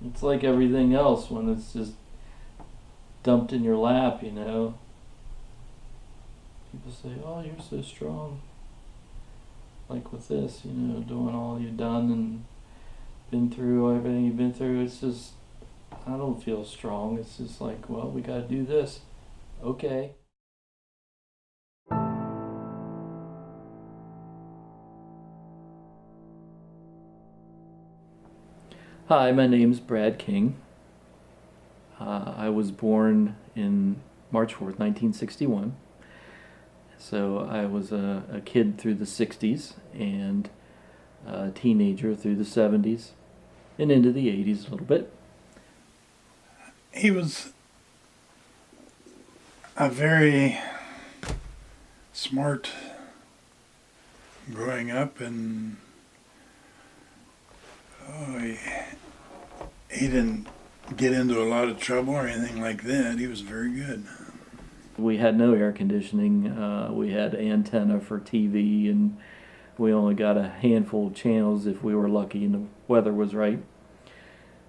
It's like everything else when it's just dumped in your lap, People say, "Oh, you're so strong." Like with this, doing all you've done and been through everything you've been through, it's just, I don't feel strong. It's just like, well, we gotta do this. Okay. Hi, my name's Brad King. I was born in March 4th, 1961. So I was a kid through the 60s and a teenager through the 70s and into the 80s a little bit. He was a very smart growing up, and he didn't get into a lot of trouble or anything like that. He was very good. We had no air conditioning. We had antenna for TV, and we only got a handful of channels if we were lucky and the weather was right.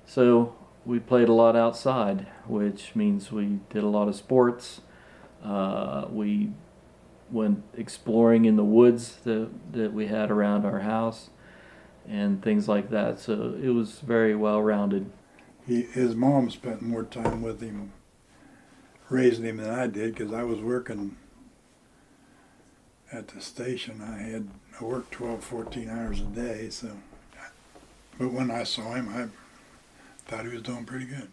So we played a lot outside, which means we did a lot of sports. We went exploring in the woods that we had around our house and things like that. So it was very well rounded. His mom spent more time with him, raising him, than I did, because I was working at the station. I worked 12, 14 hours a day. But when I saw him, I thought he was doing pretty good.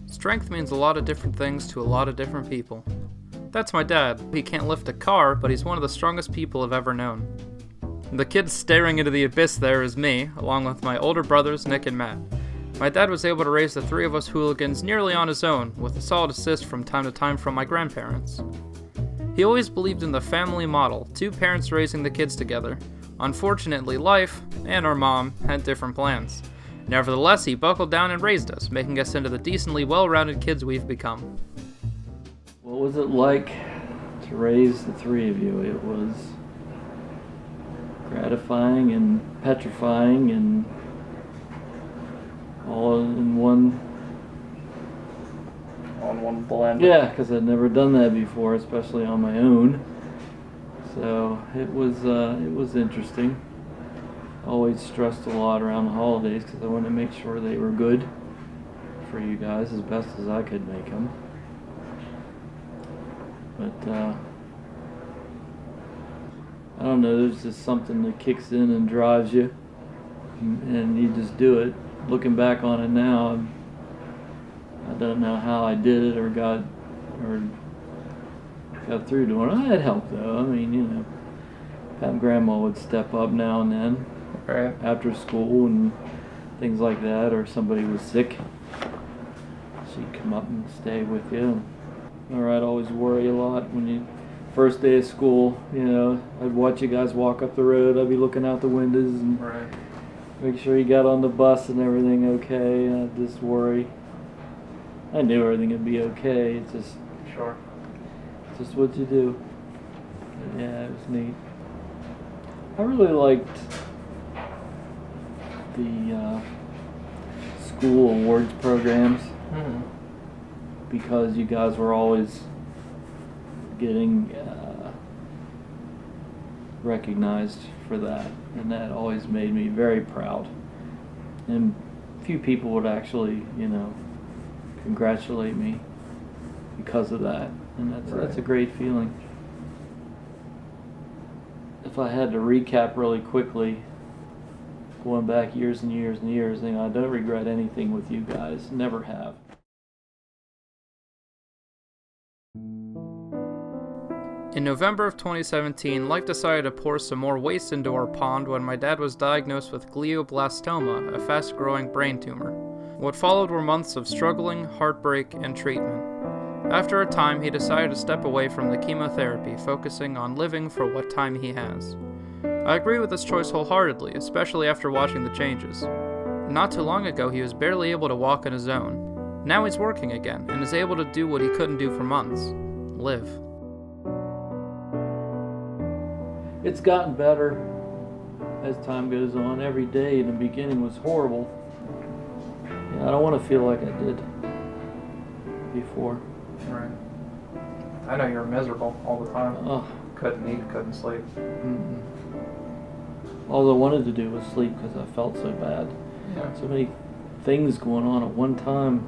Strength means a lot of different things to a lot of different people. That's my dad. He can't lift a car, but he's one of the strongest people I've ever known. The kid staring into the abyss there is me, along with my older brothers Nick and Matt. My dad was able to raise the three of us hooligans nearly on his own, with a solid assist from time to time from my grandparents. He always believed in the family model, two parents raising the kids together. Unfortunately, life, and our mom, had different plans. Nevertheless, he buckled down and raised us, making us into the decently well-rounded kids we've become. What was it like to raise the three of you? It was gratifying and petrifying and all in one. On one blend. Yeah, because I'd never done that before, especially on my own. So it was interesting. Always stressed a lot around the holidays because I wanted to make sure they were good for you guys as best as I could make them. But I don't know, there's just something that kicks in and drives you, and you just do it. Looking back on it now, I don't know how I did it or got through doing it. I had help though. I mean, Pat and Grandma would step up now and then, Right. after school and things like that, or somebody was sick. She'd come up and stay with you. Or I'd always worry a lot when you first day of school. I'd watch you guys walk up the road. I'd be looking out the windows and Right. make sure you got on the bus and everything okay. I'd just worry. I knew everything would be okay. It's Sure. just what you do. But yeah, it was neat. I really liked the school awards programs Mm-hmm. because you guys were always getting recognized for that, and that always made me very proud. And few people would actually, congratulate me because of that, and that's a great feeling. If I had to recap really quickly, going back years and years and years, I don't regret anything with you guys. Never have. In November of 2017, life decided to pour some more waste into our pond when my dad was diagnosed with glioblastoma, a fast-growing brain tumor. What followed were months of struggling, heartbreak, and treatment. After a time, he decided to step away from the chemotherapy, focusing on living for what time he has. I agree with this choice wholeheartedly, especially after watching the changes. Not too long ago, he was barely able to walk on his own. Now he's working again, and is able to do what he couldn't do for months: live. It's gotten better as time goes on. Every day in the beginning was horrible. I don't want to feel like I did before. Right. I know you're miserable all the time. Oh, Couldn't eat, couldn't sleep. mm-mm. All I wanted to do was sleep because I felt so bad. Yeah. So many things going on at one time.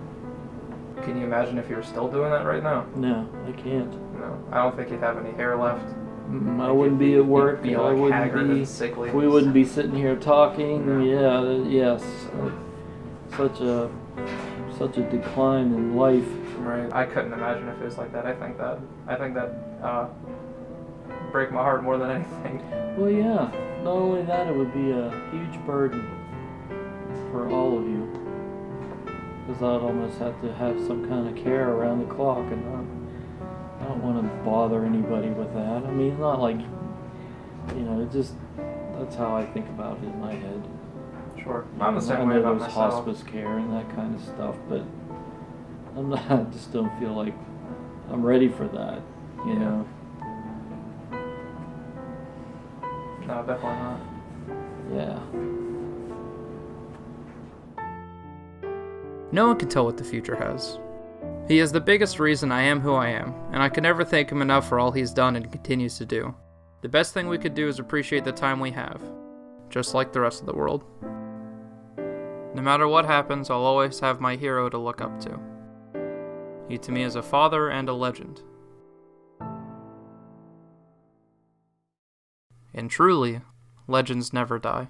Can you imagine if you were still doing that right now? No, I can't. No. I don't think you'd have any hair left. I wouldn't be at work. You'd be I like wouldn't haggard be. and sickly. We wouldn't be sitting here talking. No. Yeah. Yes. Such a decline in life. Right. I couldn't imagine if it was like that. I think that break my heart more than anything. Well, yeah. Not only that, it would be a huge burden for all of you. Because I'd almost have to have some kind of care around the clock, and I don't want to bother anybody with that. I mean, it's not like, it just, that's how I think about it in my head. Sure. I'm the same I way know about there's myself. hospice care and that kind of stuff, but I just don't feel like I'm ready for that, you know? No, definitely not. Yeah. No one can tell what the future has. He is the biggest reason I am who I am, and I can never thank him enough for all he's done and continues to do. The best thing we could do is appreciate the time we have, just like the rest of the world. No matter what happens, I'll always have my hero to look up to. He to me is a father and a legend. And truly, legends never die.